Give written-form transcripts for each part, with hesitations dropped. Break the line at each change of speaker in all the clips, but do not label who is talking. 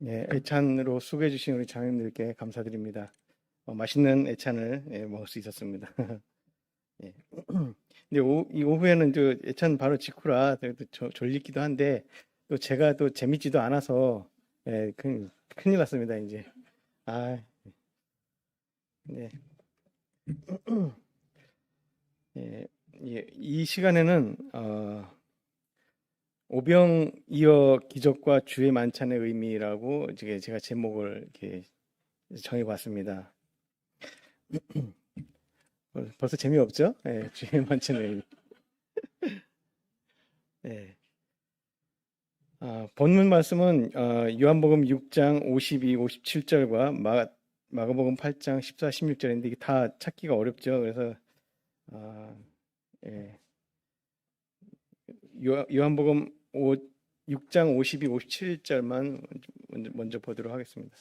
예, 애찬으로 수고해 주신 우리 장님들께 감사드립니다. 맛있는 애찬을 먹을 수 있었습니다. 예. 근데 이 오후에는 저 애찬 바로 직후라 졸리기도 한데 또 제가 또 재밌지도 않아서 큰일 났습니다 이제. 아, 네. 예, 이 시간에는 오병이어 기적과 주의 만찬의 의미라고 제가 제목을 이렇게 정해봤습니다. 벌써 재미없죠? 예, 주의 만찬의 의미. 예. 본문 말씀은 요한복음 6장 52, 57절과 마가복음 8장 14, 16절인데 이게 다 찾기가 어렵죠. 그래서 예. 요한복음 6장 52, 57절만 먼저 보도록 하겠습니다.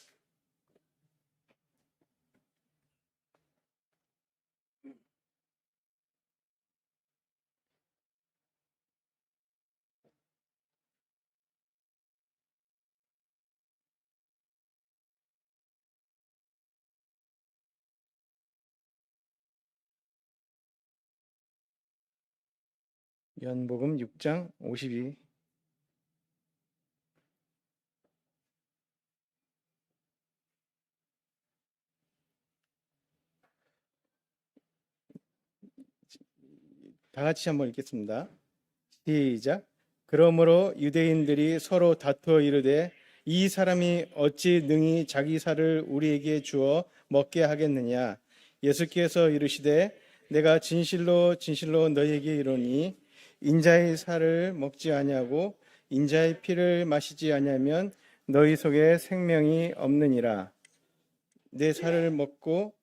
요한복음 6장 52. 다 같이 한번 읽겠습니다. 시작. 그러므로 유대인들이 서로 다투어 이르되 이 사람이 어찌 능히 자기 살을 우리에게 주어 먹게 하겠느냐. 예수께서 이르시되 내가 진실로 진실로 너희에게 이르노니 인자의 살을 먹지 아니하고 인자의 피를 마시지 아니하면 너희 속에 생명이 없느니라. 내 살을 먹고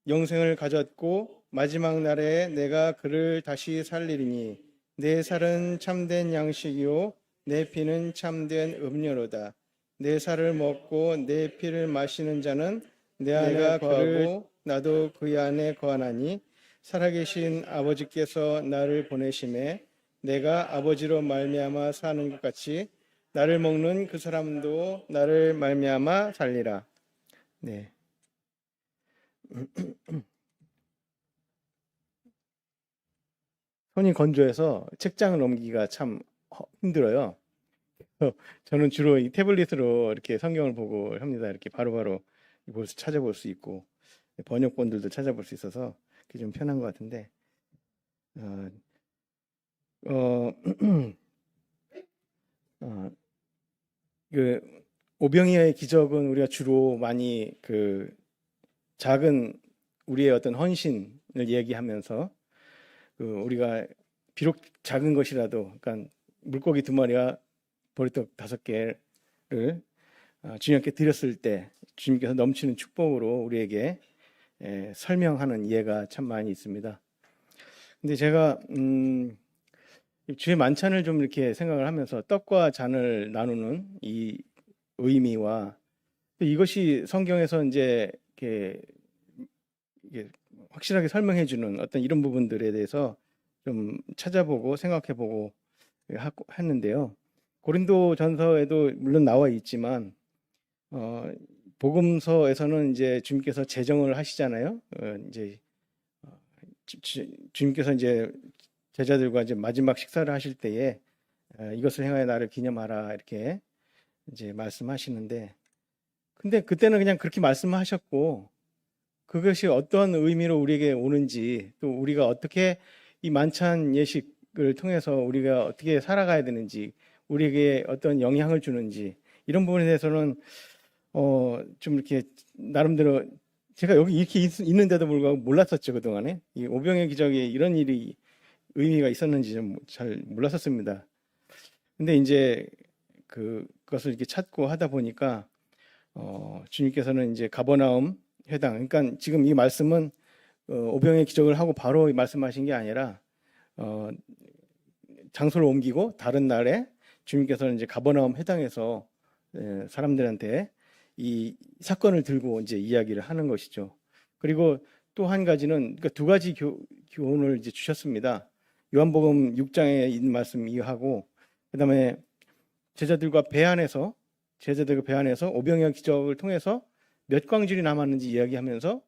영생을 가졌고 마지막 날에 내가 그를 다시 살리리니 내 살은 참된 양식이요 내 피는 참된 음료로다. 내 살을 먹고 내 피를 마시는 자는 내 안에 거하고 나도 그의 안에 거하나니 살아계신 아버지께서 나를 보내심에 내가 아버지로 말미암아 사는 것 같이 나를 먹는 그 사람도 나를 말미암아 살리라. 네. 손이 건조해서 책장을 넘기기가 참 힘들어요. 저는 주로 이 태블릿으로 이렇게 성경을 보고 합니다. 이렇게 바로바로 찾아볼 수 있고 번역본들도 찾아볼 수 있어서 그게 좀 편한 것 같은데 어, 어, 그 오병이어의 기적은 우리가 주로 많이 그 작은 우리의 어떤 헌신을 얘기하면서 우리가 비록 작은 것이라도, 그러니까 물고기 2마리와 보리떡 5개를 주님께 드렸을 때 주님께서 넘치는 축복으로 우리에게 설명하는 예가 참 많이 있습니다. 근데 제가 주의 만찬을 좀 이렇게 생각을 하면서 떡과 잔을 나누는 이 의미와 이것이 성경에서 이제 이렇게 확실하게 설명해 주는 어떤 이런 부분들에 대해서 좀 찾아보고 생각해보고 했는데요. 고린도 전서에도 물론 나와 있지만 복음서에서는 이제 주님께서 제정을 하시잖아요. 이제 주님께서 이제 제자들과 이제 마지막 식사를 하실 때에 이것을 행하여 나를 기념하라 이렇게 이제 말씀하시는데, 근데 그때는 그냥 그렇게 말씀하셨고 그것이 어떤 의미로 우리에게 오는지, 또 우리가 어떻게 이 만찬 예식을 통해서 우리가 어떻게 살아가야 되는지, 우리에게 어떤 영향을 주는지, 이런 부분에 대해서는 좀 이렇게 나름대로 제가 여기 이렇게 있는데도 불구하고 몰랐었죠. 그동안에 이 오병의 기적에 이런 일이 의미가 있었는지 좀 잘 몰랐었습니다. 근데 이제 그것을 이렇게 찾고 하다 보니까 주님께서는 이제 가버나움 회당, 그러니까 지금 이 말씀은 오병의 기적을 하고 바로 말씀하신 게 아니라 장소를 옮기고 다른 날에 주님께서는 이제 가버나움 회당에서 사람들한테 이 사건을 들고 이제 이야기를 하는 것이죠. 그리고 또 한 가지는, 그러니까 2가지 교훈을 이제 주셨습니다. 요한복음 6장에 있는 말씀 이해하고, 그다음에 제자들과 배안에서 오병이어 기적을 통해서 몇 광줄이 남았는지 이야기하면서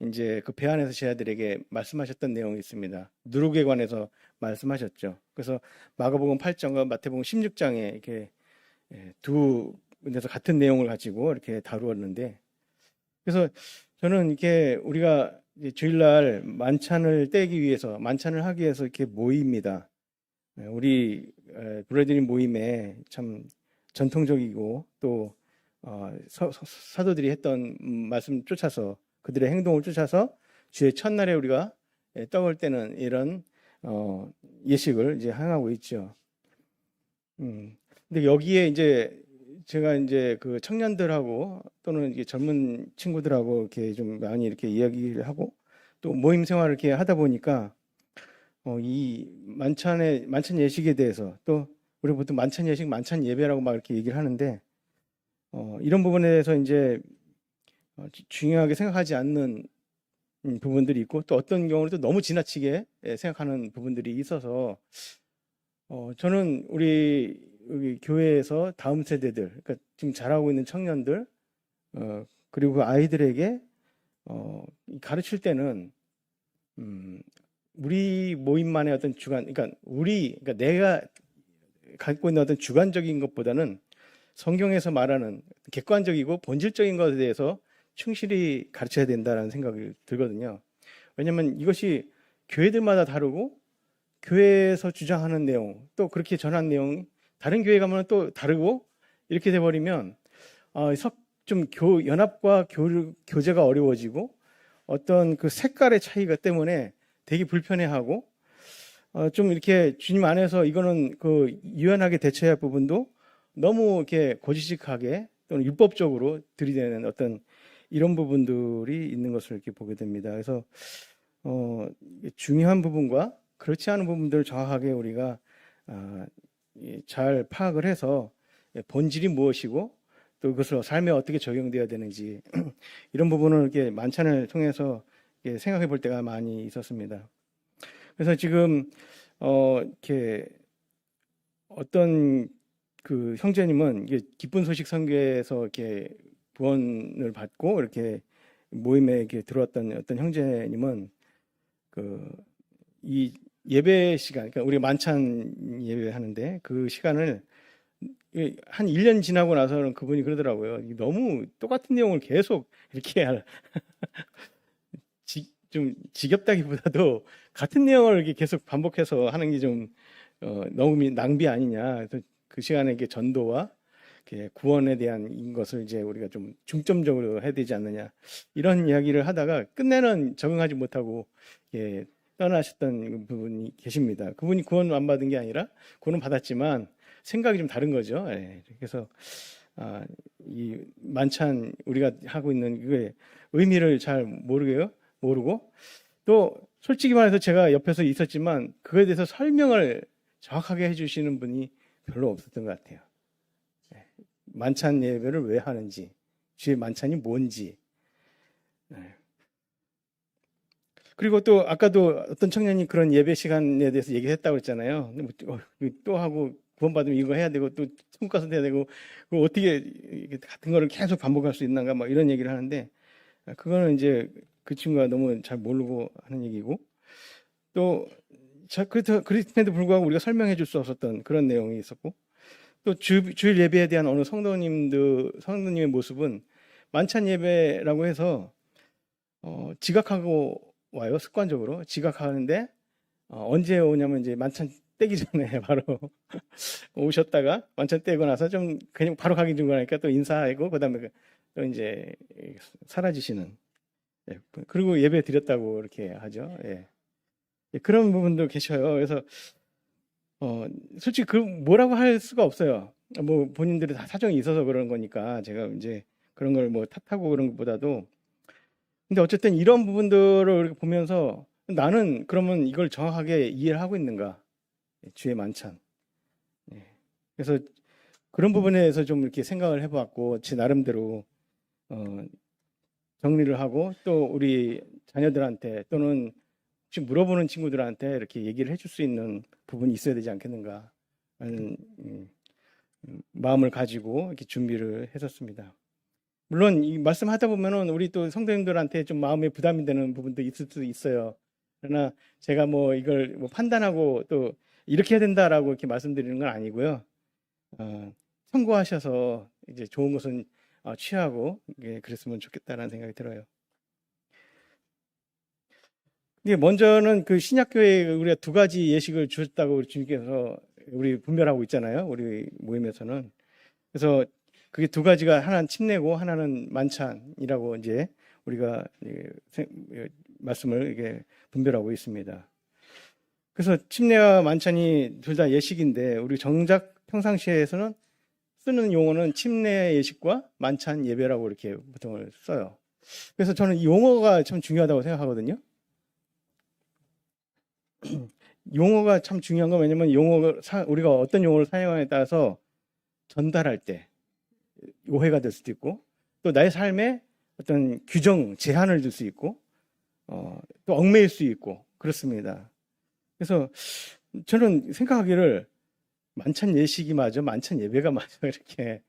이제 그 배안에서 제자들에게 말씀하셨던 내용이 있습니다. 누룩에 관해서 말씀하셨죠. 그래서 마가복음 8장과 마태복음 16장에 이렇게 두 군데서 같은 내용을 가지고 이렇게 다루었는데, 그래서 저는 이렇게 우리가 주일날 만찬을 하기 위해서 이렇게 모입니다. 우리 브레드린 모임에 참 전통적이고 또 사도들이 했던 말씀 쫓아서, 그들의 행동을 쫓아서 주의 첫날에 우리가 떡을 떼는 이런 예식을 이제 행하고 있죠. 근데 여기에 이제 제가 이제 그 청년들하고 또는 이게 젊은 친구들하고 이렇게 좀 많이 이렇게 이야기를 하고 또 모임 생활을 이렇게 하다 보니까 이 만찬 예식에 대해서, 또 우리 보통 만찬 예식, 만찬 예배라고 막 이렇게 얘기를 하는데 이런 부분에 대해서 이제 중요하게 생각하지 않는 부분들이 있고, 또 어떤 경우는 또 너무 지나치게 생각하는 부분들이 있어서 저는 우리 여기 교회에서 다음 세대들, 그러니까 지금 자라고 있는 청년들, 그리고 그 아이들에게 가르칠 때는 우리 모임만의 어떤 그러니까 내가 갖고 있는 어떤 주관적인 것보다는 성경에서 말하는 객관적이고 본질적인 것에 대해서 충실히 가르쳐야 된다는 생각이 들거든요. 왜냐하면 이것이 교회들마다 다르고, 교회에서 주장하는 내용, 또 그렇게 전한 내용이 다른 교회 가면 또 다르고, 이렇게 돼버리면 좀 연합과 교제가 어려워지고, 어떤 그 색깔의 차이가 때문에 되게 불편해하고, 좀 이렇게 주님 안에서 이거는 그 유연하게 대처해야 할 부분도 너무 이렇게 고지식하게 또는 율법적으로 들이대는 어떤 이런 부분들이 있는 것을 이렇게 보게 됩니다. 그래서 중요한 부분과 그렇지 않은 부분들을 정확하게 우리가 잘 파악을 해서 본질이 무엇이고 또 그것을 삶에 어떻게 적용되어야 되는지 이런 부분을 이렇게 만찬을 통해서 생각해 볼 때가 많이 있었습니다. 그래서 지금 이렇게 어떤 그 형제님은 이게 기쁜 소식 선교에서 이렇게 구원을 받고 이렇게 모임에 이렇게 들어왔던 어떤 형제님은 이 예배 시간, 그러니까 우리 만찬 예배하는데 그 시간을 한 1년 지나고 나서는 그분이 그러더라고요. 너무 똑같은 내용을 계속 이렇게 좀 지겹다기보다도 같은 내용을 이렇게 계속 반복해서 하는 게 좀 너무 낭비 아니냐. 그래서 그 시간에 이게 전도와 구원에 대한 것을 이제 우리가 좀 중점적으로 해야 되지 않느냐, 이런 이야기를 하다가 끝내는 적응하지 못하고 떠나셨던 분이 계십니다. 그분이 구원 안 받은 게 아니라 구원은 받았지만 생각이 좀 다른 거죠. 그래서 이 만찬 우리가 하고 있는 그 의미를 잘 모르고 또 솔직히 말해서 제가 옆에서 있었지만 그거에 대해서 설명을 정확하게 해주시는 분이 별로 없었던 것 같아요. 만찬 예배를 왜 하는지, 주의 만찬이 뭔지. 그리고 또 아까도 어떤 청년이 그런 예배 시간에 대해서 얘기했다고 했잖아요. 또 하고 구원받으면 이거 해야 되고 또 천국 가서 해야 되고 어떻게 같은 거를 계속 반복할 수 있는가 막 이런 얘기를 하는데, 그거는 이제 그 친구가 너무 잘 모르고 하는 얘기고, 또 그럼에도 불구하고 우리가 설명해 줄 수 없었던 그런 내용이 있었고, 또 주일 예배에 대한 어느 성도님의 모습은 만찬 예배라고 해서 지각하고 와요. 습관적으로 지각하는데 언제 오냐면 이제 만찬 떼기 전에 바로 오셨다가 만찬 떼고 나서 좀 그냥 바로 가기 중간이니까 또 인사하고 그다음에 또 이제 사라지시는. 그리고 예배 드렸다고 이렇게 하죠. 그런 부분도 계셔요. 그래서 솔직히 뭐라고 할 수가 없어요. 뭐 본인들이 다 사정이 있어서 그런 거니까 제가 이제 그런 걸 뭐 탓하고 그런 것보다도, 근데 어쨌든 이런 부분들을 보면서 나는 그러면 이걸 정확하게 이해를 하고 있는가, 주의 만찬. 그래서 그런 부분에 대해서 좀 이렇게 생각을 해봤고, 제 나름대로 정리를 하고 또 우리 자녀들한테 또는 혹시 물어보는 친구들한테 이렇게 얘기를 해줄 수 있는 부분이 있어야 되지 않겠는가 하는 마음을 가지고 이렇게 준비를 했었습니다. 물론 이 말씀하다 보면은 우리 또 성도님들한테 좀 마음에 부담이 되는 부분도 있을 수 있어요. 그러나 제가 뭐 이걸 뭐 판단하고 또 이렇게 해야 된다라고 이렇게 말씀드리는 건 아니고요. 참고하셔서 이제 좋은 것은 취하고 그랬으면 좋겠다라는 생각이 들어요. 이게 먼저는 그 신약교회에 우리가 두 가지 예식을 주셨다고 주님께서 우리 분별하고 있잖아요. 우리 모임에서는. 그래서 그게 두 가지가 하나는 침례고 하나는 만찬이라고 이제 우리가 말씀을 이게 분별하고 있습니다. 그래서 침례와 만찬이 둘 다 예식인데 우리 정작 평상시에서는 쓰는 용어는 침례 예식과 만찬 예배라고 이렇게 보통을 써요. 그래서 저는 이 용어가 참 중요하다고 생각하거든요. 용어가 참 중요한 건 왜냐면 우리가 어떤 용어를 사용하냐에 따라서 전달할 때 오해가 될 수도 있고 또 나의 삶에 어떤 규정, 제한을 줄 수 있고 또 얽매일 수 있고 그렇습니다. 그래서 저는 생각하기를 만찬 예식이 맞아, 만찬 예배가 맞아 이렇게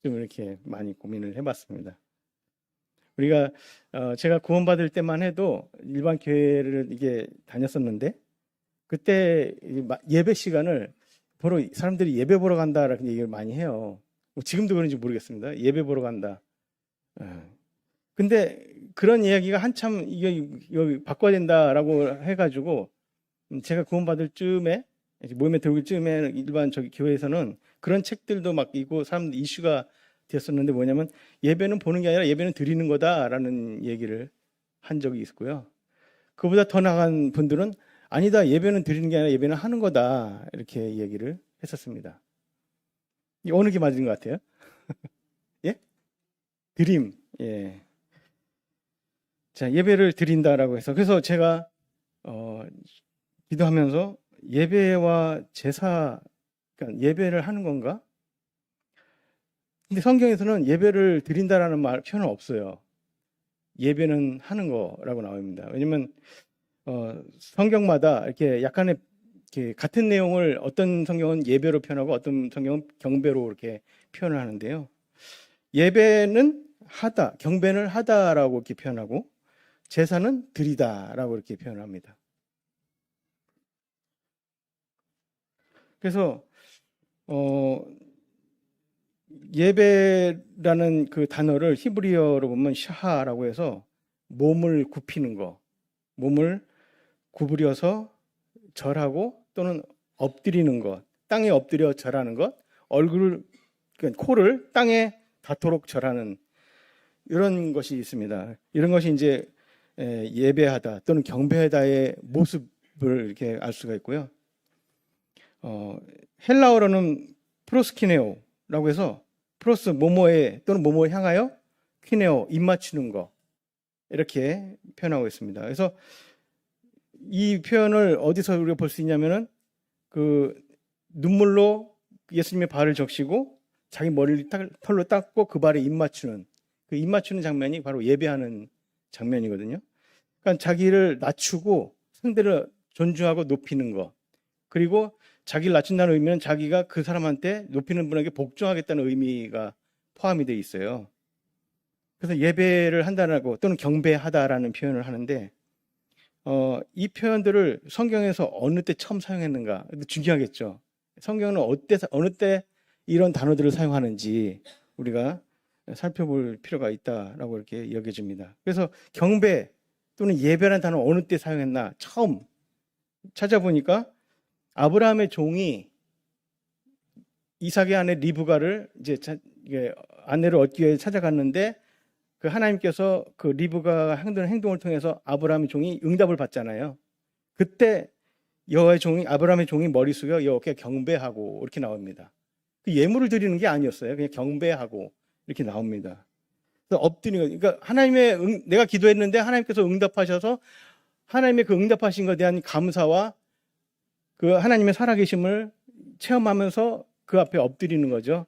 좀 이렇게 많이 고민을 해봤습니다. 우리가 제가 구원받을 때만 해도 일반 교회를 이게 다녔었는데 그때 예배 시간을 보러 사람들이 예배 보러 간다라는 얘기를 많이 해요. 지금도 그런지 모르겠습니다. 예배 보러 간다. 근데 그런 이야기가 한참 이게 바꿔야 된다라고 해가지고 제가 구원받을 쯤에 모임에 들어올 쯤에 일반 저기 교회에서는 그런 책들도 막 있고 사람들 이슈가 되었었는데 뭐냐면 예배는 보는 게 아니라 예배는 드리는 거다라는 얘기를 한 적이 있고요. 그보다 더 나간 분들은 아니다, 예배는 드리는 게 아니라 예배는 하는 거다 이렇게 얘기를 했었습니다. 어느 게 맞은 것 같아요? 예? 드림. 예. 자, 예배를 드린다라고 해서 그래서 제가 기도하면서 예배와 제사, 그러니까 예배를 하는 건가? 근데 성경에서는 예배를 드린다라는 표현은 없어요. 예배는 하는 거라고 나옵니다. 왜냐면 성경마다 이렇게 약간의 이렇게 같은 내용을 어떤 성경은 예배로 표현하고 어떤 성경은 경배로 이렇게 표현을 하는데요. 예배는 하다, 경배는 하다라고 이렇게 표현하고 제사는 드리다라고 이렇게 표현합니다. 그래서 예배라는 그 단어를 히브리어로 보면 샤하라고 해서 몸을 굽히는 거, 몸을 구부려서 절하고 또는 엎드리는 것, 땅에 엎드려 절하는 것, 그러니까 코를 땅에 닿도록 절하는 이런 것이 있습니다. 이런 것이 이제 예배하다 또는 경배하다의 모습을 이렇게 알 수가 있고요. 헬라어로는 프로스키네오라고 해서 프로스 모모에 또는 모모에 향하여 키네오 입 맞추는 거 이렇게 표현하고 있습니다. 그래서 이 표현을 어디서 우리가 볼 수 있냐면은 그 눈물로 예수님의 발을 적시고 자기 머리를 털로 닦고 그 발에 입 맞추는 그 입 맞추는 장면이 바로 예배하는 장면이거든요. 그러니까 자기를 낮추고 상대를 존중하고 높이는 거 그리고 자기를 낮춘다는 의미는 자기가 그 사람한테 높이는 분에게 복종하겠다는 의미가 포함이 되어 있어요. 그래서 예배를 한다라고 또는 경배하다라는 표현을 하는데 이 표현들을 성경에서 어느 때 처음 사용했는가 중요하겠죠. 성경은 어느 때 이런 단어들을 사용하는지 우리가 살펴볼 필요가 있다라고 이렇게 여겨집니다. 그래서 경배 또는 예배라는 단어 어느 때 사용했나 처음 찾아보니까 아브라함의 종이 이삭의 아내 리브가를 이제 아내를 얻기 위해 찾아갔는데 그 하나님께서 그 리브가가 행동한 행동을 통해서 아브라함의 종이 응답을 받잖아요. 그때 아브라함의 종이 머리 숙여 여호와께 경배하고 이렇게 나옵니다. 그 예물을 드리는 게 아니었어요. 그냥 경배하고 이렇게 나옵니다. 그래서 엎드리는 거. 그러니까 내가 기도했는데 하나님께서 응답하셔서 하나님의 그 응답하신 것에 대한 감사와 그 하나님의 살아계심을 체험하면서 그 앞에 엎드리는 거죠.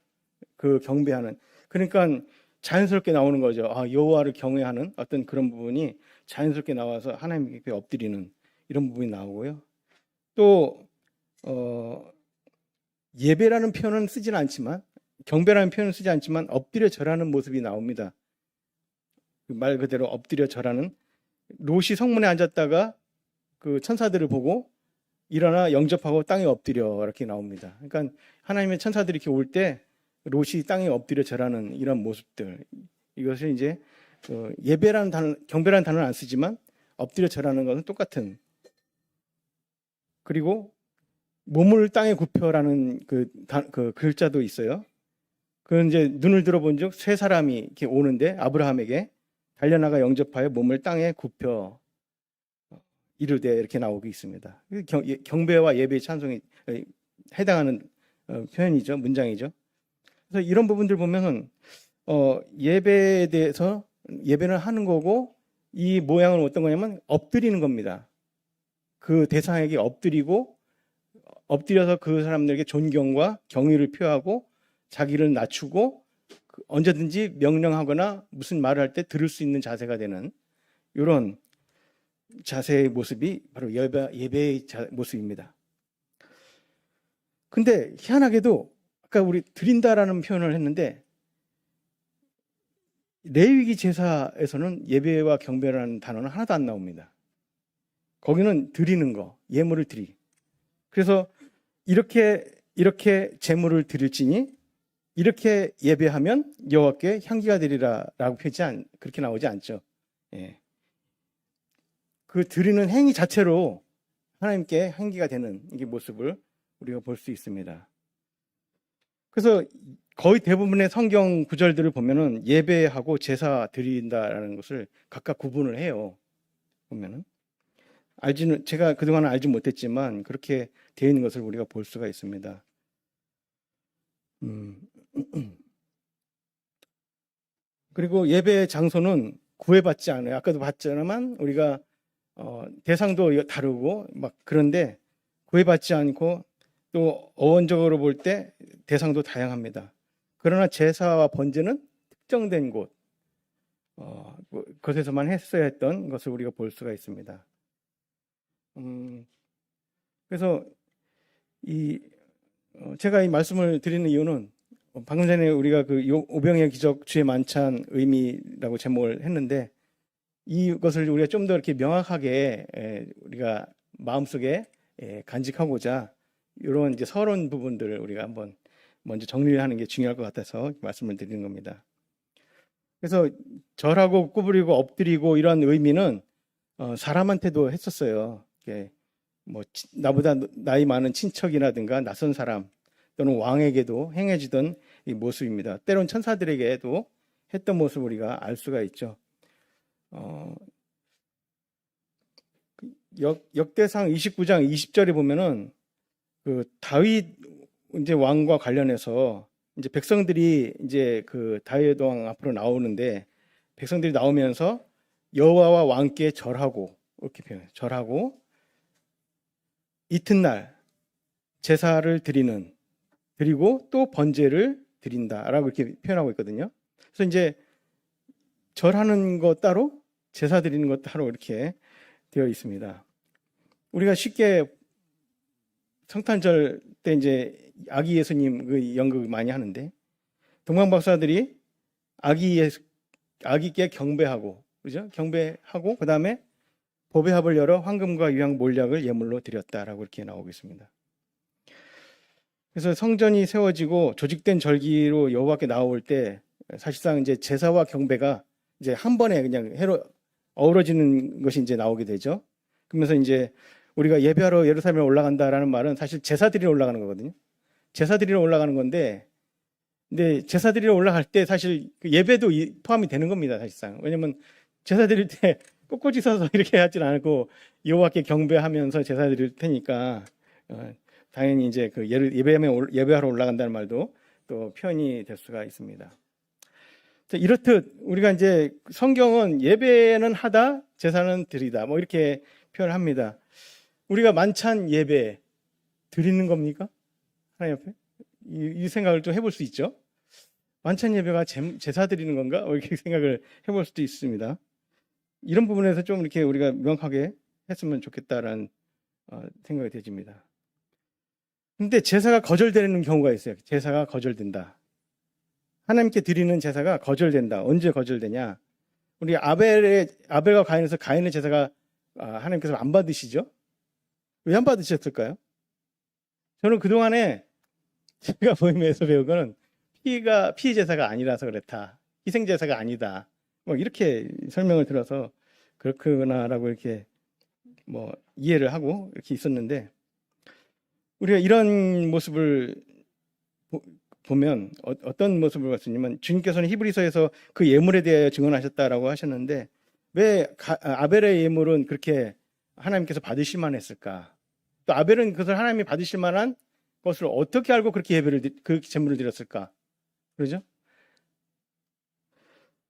그 경배하는. 그러니까 자연스럽게 나오는 거죠. 여호와를 경외하는 어떤 그런 부분이 자연스럽게 나와서 하나님께 엎드리는 이런 부분이 나오고요. 또 예배라는 표현은 쓰지는 않지만 경배라는 표현을 쓰지 않지만 엎드려 절하는 모습이 나옵니다. 말 그대로 엎드려 절하는, 롯이 성문에 앉았다가 그 천사들을 보고 일어나 영접하고 땅에 엎드려 이렇게 나옵니다. 그러니까 하나님의 천사들이 이렇게 올 때 롯이 땅에 엎드려 절하는 이런 모습들, 이것을 이제 예배라는 단어, 경배라는 단어는 안 쓰지만 엎드려 절하는 것은 똑같은. 그리고 몸을 땅에 굽혀라는 그 글자도 있어요. 그건 이제 눈을 들어본즉 세 사람이 이렇게 오는데 아브라함에게 달려나가 영접하여 몸을 땅에 굽혀 이르되 이렇게 나오고 있습니다. 경배와 예배의 찬송이 해당하는 표현이죠, 문장이죠. 그래서 이런 부분들 보면은 예배에 대해서 예배는 하는 거고, 이 모양은 어떤 거냐면 엎드리는 겁니다. 그 대상에게 엎드려서 그 사람들에게 존경과 경의를 표하고 자기를 낮추고 언제든지 명령하거나 무슨 말을 할 때 들을 수 있는 자세가 되는 이런 자세의 모습이 바로 예배의 모습입니다. 근데 희한하게도 아까 우리 드린다라는 표현을 했는데 레위기 제사에서는 예배와 경배라는 단어는 하나도 안 나옵니다. 거기는 드리는 거, 예물을 드리. 그래서 이렇게 제물을 드릴지니 이렇게 예배하면 여호와께 향기가 되리라라고 그렇게 나오지 않죠. 예. 그 드리는 행위 자체로 하나님께 향기가 되는 이 모습을 우리가 볼 수 있습니다. 그래서 거의 대부분의 성경 구절들을 보면은 예배하고 제사 드린다라는 것을 각각 구분을 해요. 보면은 제가 그동안은 알지 못했지만 그렇게 되어 있는 것을 우리가 볼 수가 있습니다. 그리고 예배 장소는 구애받지 않아요. 아까도 봤지만 우리가 대상도 다르고 막 그런데 구애받지 않고 또 어원적으로 볼 때 대상도 다양합니다. 그러나 제사와 번제는 특정된 곳에서만 했어야 했던 것을 우리가 볼 수가 있습니다. 그래서 제가 이 말씀을 드리는 이유는 방금 전에 우리가 그 오병이어 기적 주의 만찬 의미라고 제목을 했는데 이것을 우리가 좀 더 이렇게 명확하게 우리가 마음속에 간직하고자 이런 이제 서론 부분들을 우리가 한번 먼저 정리를 하는 게 중요할 것 같아서 말씀을 드리는 겁니다. 그래서 절하고 구부리고 엎드리고 이런 의미는 사람한테도 했었어요. 뭐 나보다 나이 많은 친척이라든가 낯선 사람 또는 왕에게도 행해지던 이 모습입니다. 때론 천사들에게도 했던 모습을 우리가 알 수가 있죠. 역대상 29장 20절에 보면은 그 다윗 이제 왕과 관련해서 이제 백성들이 이제 그 다윗 왕 앞으로 나오는데 백성들이 나오면서 여호와와 왕께 절하고 이렇게 표현해요. 절하고 이튿날 제사를 드리고 또 번제를 드린다라고 이렇게 표현하고 있거든요. 그래서 이제 절하는 것 따로 제사 드리는 것 따로 이렇게 되어 있습니다. 우리가 쉽게 성탄절 때 이제 아기 예수님 그 연극 많이 하는데 동방 박사들이 아기께 경배하고 그죠? 경배하고 그다음에 법의 합을 열어 황금과 유향 몰약을 예물로 드렸다라고 이렇게 나오고 있습니다. 그래서 성전이 세워지고 조직된 절기로 여호와께 나올 때 사실상 이제 제사와 경배가 이제 한 번에 그냥 어우러지는 것이 이제 나오게 되죠. 그러면서 이제 우리가 예배하러 예루살렘에 올라간다라는 말은 사실 제사 드리러 올라가는 거거든요. 제사 드리러 올라가는 건데, 근데 제사 드리러 올라갈 때 사실 그 예배도 포함이 되는 겁니다, 사실상. 왜냐면 제사 드릴 때 꼿꼿이 서서 이렇게 하진 않고 여호와께 경배하면서 제사 드릴 테니까 당연히 이제 그 예배하러 올라간다는 말도 또 표현이 될 수가 있습니다. 이렇듯 우리가 이제 성경은 예배는 하다, 제사는 드리다 뭐 이렇게 표현합니다. 우리가 만찬 예배 드리는 겁니까? 하나님 앞에? 이 생각을 좀 해볼 수 있죠. 만찬 예배가 제사 드리는 건가? 이렇게 생각을 해볼 수도 있습니다. 이런 부분에서 좀 이렇게 우리가 명확하게 했으면 좋겠다라는 생각이 되집니다. 근데 제사가 거절되는 경우가 있어요. 제사가 거절된다. 하나님께 드리는 제사가 거절된다. 언제 거절되냐? 우리 아벨과 가인에서 가인의 제사가 하나님께서 안 받으시죠? 왜 안 받으셨을까요? 저는 그동안에 제가 모임에서 배운 거는 피 제사가 아니라서 그렇다. 희생 제사가 아니다. 뭐 이렇게 설명을 들어서 그렇구나라고 이렇게 뭐 이해를 하고 이렇게 있었는데, 우리가 이런 모습을 보면 어떤 모습을 봤냐면, 주님께서는 히브리서에서 그 예물에 대하여 증언하셨다라고 하셨는데, 왜 아벨의 예물은 그렇게 하나님께서 받으실 만했을까? 또 아벨은 그것을 하나님이 받으실 만한 것을 어떻게 알고 그렇게 그 제물을 드렸을까? 그러죠?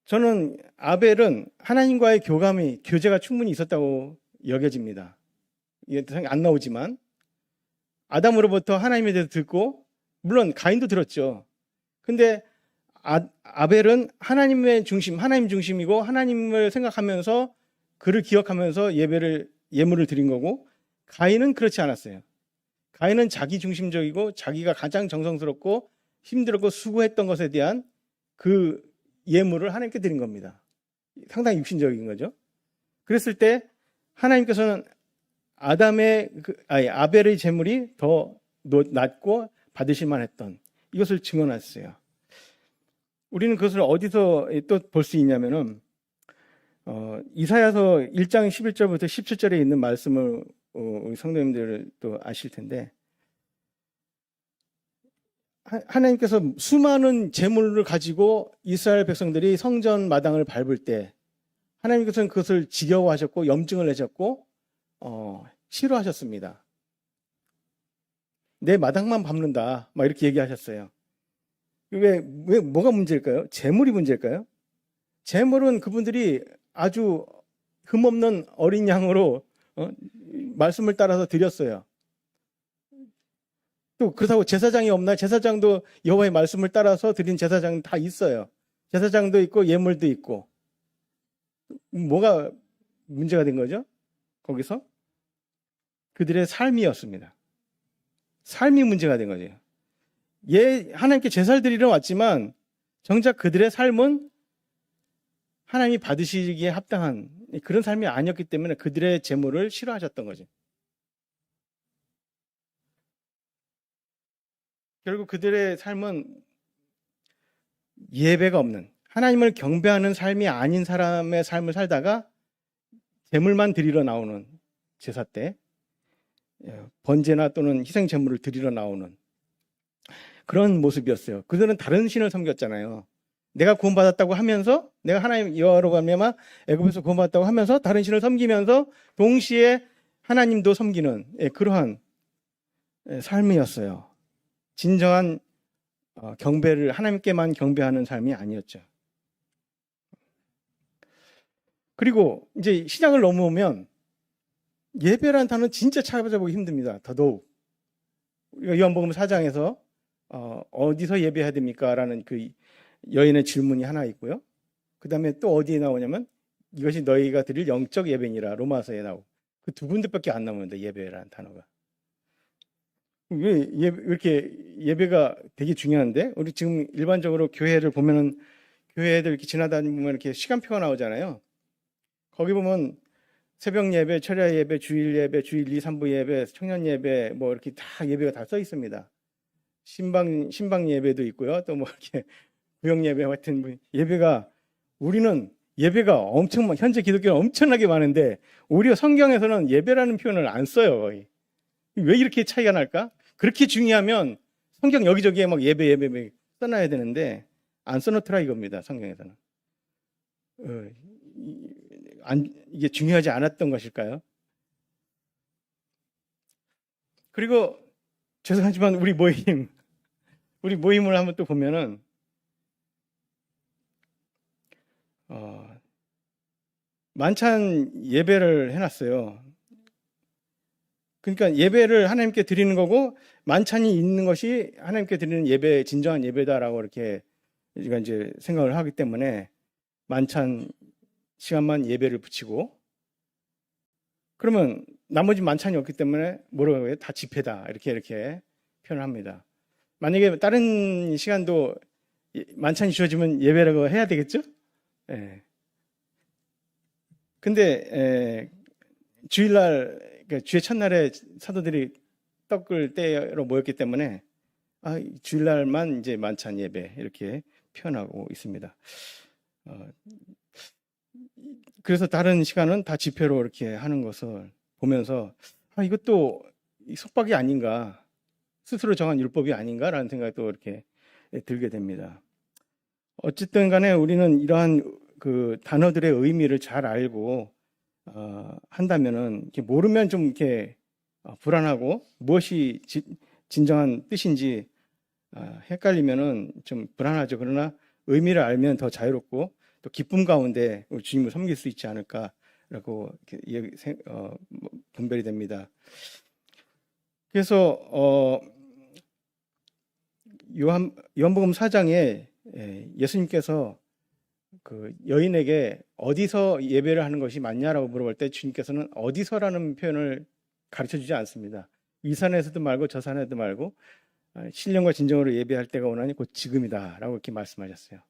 저는 아벨은 하나님과의 교제가 충분히 있었다고 여겨집니다. 이게 안 나오지만 아담으로부터 하나님에 대해서 듣고, 물론 가인도 들었죠. 근데 아벨은 하나님 중심이고 하나님을 생각하면서 그를 기억하면서 예물을 드린 거고, 가인은 그렇지 않았어요. 가인은 자기 중심적이고 자기가 가장 정성스럽고 힘들었고 수고했던 것에 대한 그 예물을 하나님께 드린 겁니다. 상당히 육신적인 거죠. 그랬을 때 하나님께서는 아벨의 제물이 더 낮고 받으실 만했던 이것을 증언했어요. 우리는 그것을 어디서 또 볼 수 있냐면은 이사야서 1장 11절부터 17절에 있는 말씀을 우리 성도님들 또 아실 텐데, 하나님께서 수많은 제물을 가지고 이스라엘 백성들이 성전 마당을 밟을 때 하나님께서는 그것을 지겨워하셨고 염증을 내셨고 싫어하셨습니다. 내 마당만 밟는다 막 이렇게 얘기하셨어요. 왜 뭐가 문제일까요? 제물이 문제일까요? 제물은 그분들이 아주 흠없는 어린 양으로 말씀을 따라서 드렸어요. 또 그렇다고 제사장이 없나? 제사장도 여호와의 말씀을 따라서 드린 제사장 다 있어요. 제사장도 있고 예물도 있고. 뭐가 문제가 된 거죠? 거기서 그들의 삶이었습니다. 삶이 문제가 된 거죠. 하나님께 제사를 드리러 왔지만 정작 그들의 삶은 하나님이 받으시기에 합당한 그런 삶이 아니었기 때문에 그들의 제물을 싫어하셨던 거죠. 결국 그들의 삶은 예배가 없는, 하나님을 경배하는 삶이 아닌 사람의 삶을 살다가 제물만 드리러 나오는, 제사 때 번제나 또는 희생 제물을 드리러 나오는 그런 모습이었어요. 그들은 다른 신을 섬겼잖아요. 내가 구원받았다고 하면서, 내가 하나님 여호와로 말미암아 애굽에서 구원받았다고 하면서 다른 신을 섬기면서 동시에 하나님도 섬기는 그러한 삶이었어요. 진정한 경배를 하나님께만 경배하는 삶이 아니었죠. 그리고 이제 신약을 넘어오면 예배라는 단어는 진짜 찾아보기 힘듭니다. 더더욱 우리가 요한복음 4장에서 어디서 예배해야 됩니까? 라는 그 여인의 질문이 하나 있고요. 그 다음에 또 어디에 나오냐면 이것이 너희가 드릴 영적 예배니라, 로마서에 나오고. 그 두 군데밖에 안 나오는데 예배라는 단어가. 왜 이렇게 예배가 되게 중요한데, 우리 지금 일반적으로 교회를 보면은 교회들 이렇게 지나다니면 이렇게 시간표가 나오잖아요. 거기 보면 새벽 예배, 철야 예배, 주일 예배, 주일 2, 3부 예배, 청년 예배, 뭐 이렇게 다 예배가 다 써 있습니다. 신방 예배도 있고요. 또 뭐 이렇게 구역 예배 같은 우리는 예배가 현재 기독교는 엄청나게 많은데 오히려 성경에서는 예배라는 표현을 안 써요. 거의. 왜 이렇게 차이가 날까? 그렇게 중요하면 성경 여기저기에 막 예배 써놔야 되는데 안 써놓더라 이겁니다. 성경에서는. 이게 중요하지 않았던 것일까요? 그리고 죄송하지만 우리 모임을 한번 또 보면은 만찬 예배를 해놨어요. 그러니까 예배를 하나님께 드리는 거고 만찬이 있는 것이 하나님께 드리는 예배, 진정한 예배다라고 이렇게 우리가 이제 생각을 하기 때문에 만찬 시간만 예배를 붙이고, 그러면 나머지 만찬이 없기 때문에 뭐라고 해요? 다 집회다 이렇게 표현을 합니다. 만약에 다른 시간도 만찬이 주어지면 예배라고 해야 되겠죠? 예. 근데 주일날, 그러니까 주의 첫날에 사도들이 떡을 떼러 모였기 때문에 주일날만 이제 만찬 예배 이렇게 표현하고 있습니다. 그래서 다른 시간은 다 집회로 이렇게 하는 것을 보면서 이것도 속박이 아닌가, 스스로 정한 율법이 아닌가라는 생각도 이렇게 들게 됩니다. 어쨌든 간에 우리는 이러한 그 단어들의 의미를 잘 알고 한다면은 이렇게 모르면 좀 이렇게 불안하고 무엇이 진정한 뜻인지 헷갈리면은 좀 불안하죠. 그러나 의미를 알면 더 자유롭고 또 기쁨 가운데 우리 주님을 섬길 수 있지 않을까라고 분별이 됩니다. 그래서 요한복음 4장에 예수님께서 그 여인에게 어디서 예배를 하는 것이 맞냐라고 물어볼 때 주님께서는 어디서라는 표현을 가르쳐 주지 않습니다. 이 산에서도 말고 저 산에도 말고 신령과 진정으로 예배할 때가 오나니 곧 지금이다라고 이렇게 말씀하셨어요.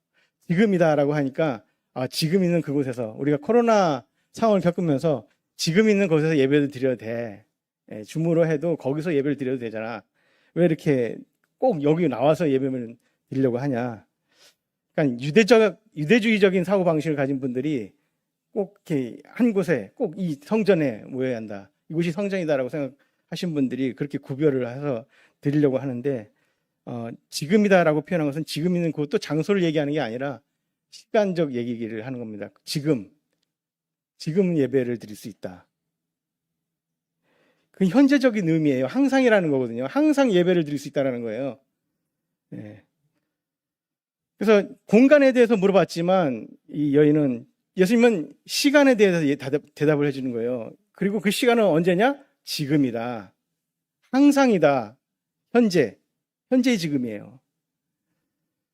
지금이다라고 하니까 지금 있는 그곳에서 우리가 코로나 상황을 겪으면서 지금 있는 곳에서 예배를 드려도 돼. 줌으로 해도 거기서 예배를 드려도 되잖아. 왜 이렇게 꼭 여기 나와서 예배를 드리려고 하냐. 그러니까 유대주의적인 사고방식을 가진 분들이 꼭 이렇게 한 곳에 꼭 이 성전에 모여야 한다. 이곳이 성전이다라고 생각하신 분들이 그렇게 구별을 해서 드리려고 하는데 지금이다라고 표현한 것은 지금 있는 그것도 장소를 얘기하는 게 아니라 시간적 얘기를 하는 겁니다. 지금 예배를 드릴 수 있다. 그 현재적인 의미예요. 항상이라는 거거든요. 항상 예배를 드릴 수 있다라는 거예요. 네. 그래서 공간에 대해서 물어봤지만 이 여인은 예수님은 시간에 대해서 대답을 해주는 거예요. 그리고 그 시간은 언제냐? 지금이다. 항상이다. 현재의 지금이에요.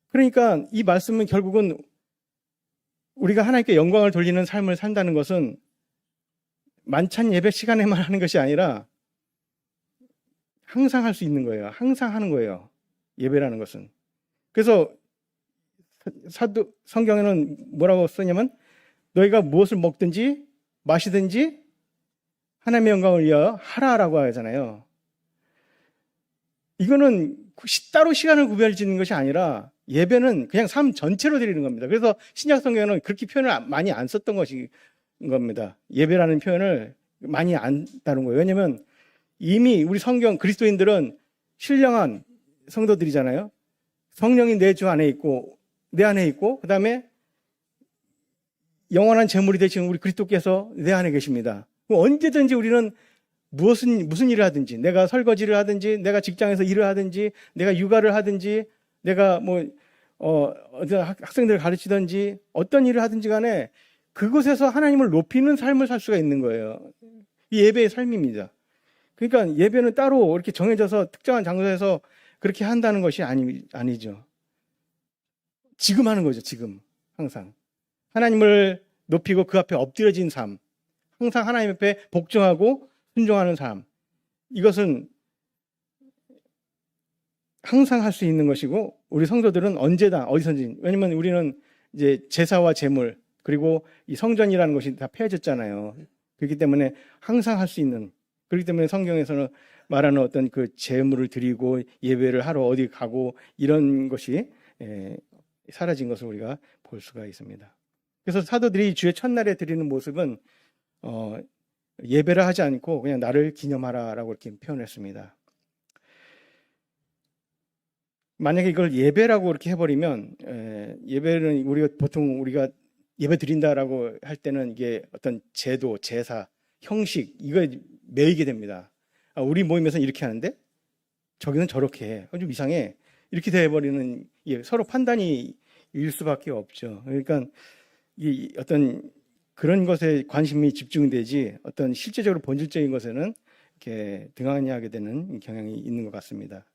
그러니까 이 말씀은 결국은 우리가 하나님께 영광을 돌리는 삶을 산다는 것은 만찬 예배 시간에만 하는 것이 아니라 항상 할 수 있는 거예요. 항상 하는 거예요. 예배라는 것은. 그래서 성경에는 뭐라고 쓰냐면 너희가 무엇을 먹든지 마시든지 하나님의 영광을 위하여 하라라고 하잖아요. 이거는 따로 시간을 구별 짓는 것이 아니라 예배는 그냥 삶 전체로 드리는 겁니다. 그래서 신약 성경에는 그렇게 표현을 많이 안 썼던 것인 겁니다. 예배라는 표현을 많이 안 따른 거예요. 왜냐하면 이미 우리 성경 그리스도인들은 신령한 성도들이잖아요. 성령이 내 주 안에 있고 내 안에 있고 그 다음에 영원한 제물이 되신 우리 그리스도께서 내 안에 계십니다. 언제든지 우리는 무슨 일을 하든지 내가 설거지를 하든지 내가 직장에서 일을 하든지 내가 육아를 하든지 내가 학생들을 가르치든지 어떤 일을 하든지 간에 그곳에서 하나님을 높이는 삶을 살 수가 있는 거예요. 이 예배의 삶입니다. 그러니까 예배는 따로 이렇게 정해져서 특정한 장소에서 그렇게 한다는 것이 아니죠. 지금 하는 거죠. 지금 항상 하나님을 높이고 그 앞에 엎드려진 삶, 항상 하나님 앞에 복종하고 순종하는 삶, 이것은 항상 할 수 있는 것이고 우리 성도들은 언제나 어디서든지, 왜냐하면 우리는 이제 제사와 제물 그리고 이 성전이라는 것이 다 폐해졌잖아요. 그렇기 때문에 항상 할 수 있는, 그렇기 때문에 성경에서는 말하는 어떤 그 제물을 드리고 예배를 하러 어디 가고 이런 것이 사라진 것을 우리가 볼 수가 있습니다. 그래서 사도들이 주의 첫날에 드리는 모습은 예배를 하지 않고 그냥 나를 기념하라라고 이렇게 표현했습니다. 만약에 이걸 예배라고 이렇게 해버리면 예배는 우리가 예배 드린다라고 할 때는 이게 어떤 제도, 제사, 형식 이거 매이게 됩니다. 우리 모임에서는 이렇게 하는데 저기는 저렇게 해. 좀 이상해. 이렇게 돼버리는 서로 판단이 일 수밖에 없죠. 그러니까 이 어떤 그런 것에 관심이 집중되지 어떤 실제적으로 본질적인 것에는 이렇게 등한히 하게 되는 경향이 있는 것 같습니다.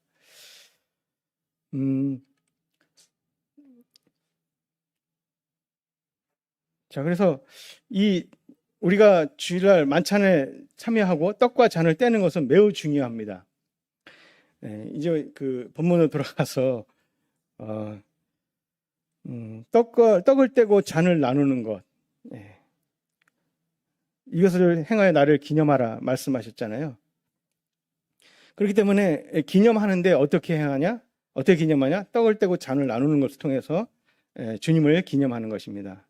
자, 그래서 우리가 주일날 만찬에 참여하고 떡과 잔을 떼는 것은 매우 중요합니다. 이제 그 본문으로 돌아가서 떡을 떼고 잔을 나누는 것, 예. 이것을 행하여 나를 기념하라 말씀하셨잖아요. 그렇기 때문에 기념하는데 어떻게 행하냐? 어떻게 기념하냐? 떡을 떼고 잔을 나누는 것을 통해서 주님을 기념하는 것입니다.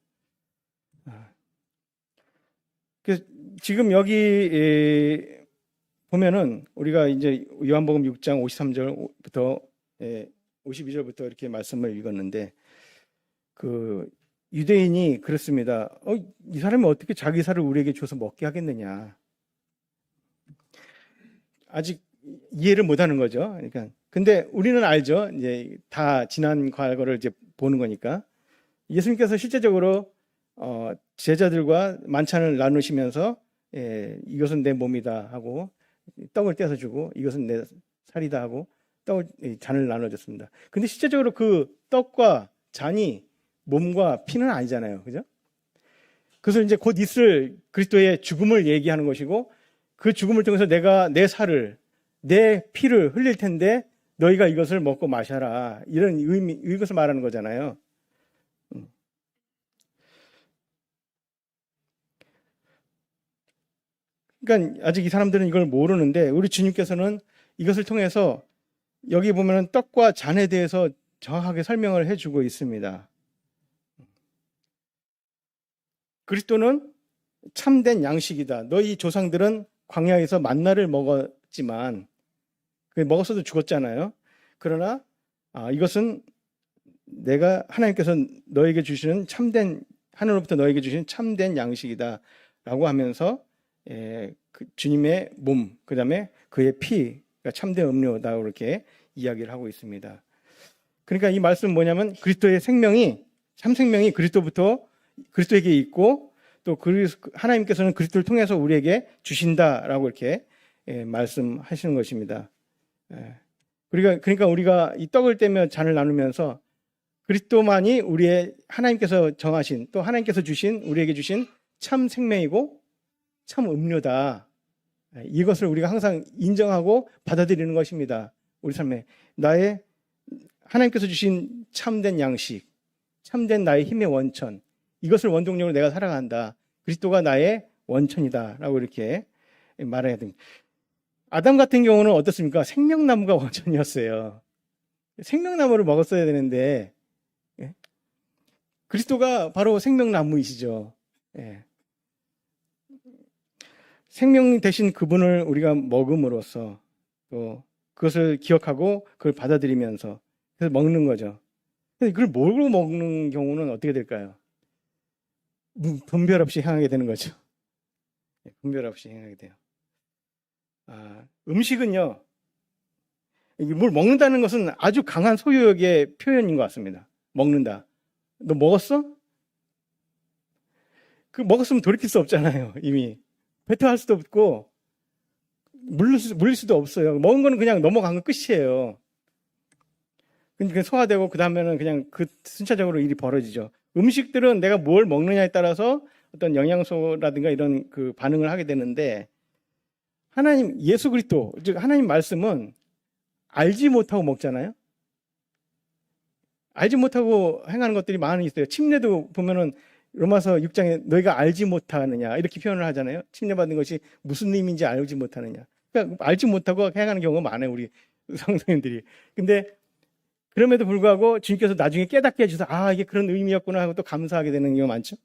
지금 여기 보면은 우리가 이제 요한복음 6장 53절부터 52절부터 이렇게 말씀을 읽었는데, 그 유대인이 그렇습니다. 이 사람이 어떻게 자기 살을 우리에게 줘서 먹게 하겠느냐? 아직 이해를 못하는 거죠. 그러니까 근데 우리는 알죠. 이제 다 지난 과거를 이제 보는 거니까. 예수님께서 실제적으로 제자들과 만찬을 나누시면서 이것은 내 몸이다 하고 떡을 떼서 주고 이것은 내 살이다 하고 잔을 나눠줬습니다. 근데 실제적으로 그 떡과 잔이 몸과 피는 아니잖아요. 그죠? 그래서 이제 곧 있을 그리스도의 죽음을 얘기하는 것이고, 그 죽음을 통해서 내가 내 살을, 내 피를 흘릴 텐데 너희가 이것을 먹고 마셔라, 이런 이것을 말하는 거잖아요. 그러니까 아직 이 사람들은 이걸 모르는데, 우리 주님께서는 이것을 통해서 여기 보면 떡과 잔에 대해서 정확하게 설명을 해주고 있습니다. 그리스도는 참된 양식이다. 너희 조상들은 광야에서 만나를 먹었지만 먹었어도 죽었잖아요. 그러나 이것은 내가 하나님께서 너에게 주시는 참된, 하늘로부터 너에게 주시는 참된 양식이다 라고 하면서 그 주님의 몸, 그 다음에 그의 피가 참된 음료다, 이렇게 이야기를 하고 있습니다. 그러니까 이 말씀은 뭐냐면, 그리스도의 생명이, 참 생명이 그리스도에게 있고, 또 하나님께서는 그리스도를 통해서 우리에게 주신다라고 이렇게 말씀하시는 것입니다. 그러니까 우리가 이 떡을 떼며 잔을 나누면서 그리스도만이 우리의, 하나님께서 정하신, 또 하나님께서 주신, 우리에게 주신 참 생명이고 참 음료다, 이것을 우리가 항상 인정하고 받아들이는 것입니다. 우리 삶에 나의 하나님께서 주신 참된 양식, 참된 나의 힘의 원천, 이것을 원동력으로 내가 살아간다. 그리스도가 나의 원천이다 라고 이렇게 말해야 됩니다. 아담 같은 경우는 어떻습니까? 생명나무가 원천이었어요. 생명나무를 먹었어야 되는데, 그리스도가 바로 생명나무이시죠. 생명 대신 그분을 우리가 먹음으로써 또 그것을 기억하고 그걸 받아들이면서 그래서 먹는 거죠. 근데 그걸 뭘로 먹는 경우는 어떻게 될까요? 분별 없이 행하게 되는 거죠. 분별 없이 행하게 돼요. 음식은요, 뭘 먹는다는 것은 아주 강한 소유욕의 표현인 것 같습니다. 먹는다. 너 먹었어? 그 먹었으면 돌이킬 수 없잖아요. 이미 배토할 수도 없고 물릴 수도 없어요. 먹은 거는 그냥 넘어간 건 끝이에요. 그러니까 소화되고 그 다음에는 그냥 그 순차적으로 일이 벌어지죠. 음식들은 내가 뭘 먹느냐에 따라서 어떤 영양소라든가 이런 그 반응을 하게 되는데, 하나님, 예수 그리스도, 즉 하나님 말씀은 알지 못하고 먹잖아요. 알지 못하고 행하는 것들이 많이 있어요. 침례도 보면은 로마서 6장에 너희가 알지 못하느냐 이렇게 표현을 하잖아요. 침례받은 것이 무슨 의미인지 알지 못하느냐. 그러니까 알지 못하고 행하는 경우가 많아요, 우리 성도님들이. 근데 그럼에도 불구하고 주님께서 나중에 깨닫게 해주셔서 이게 그런 의미였구나 하고 또 감사하게 되는 경우가 많죠.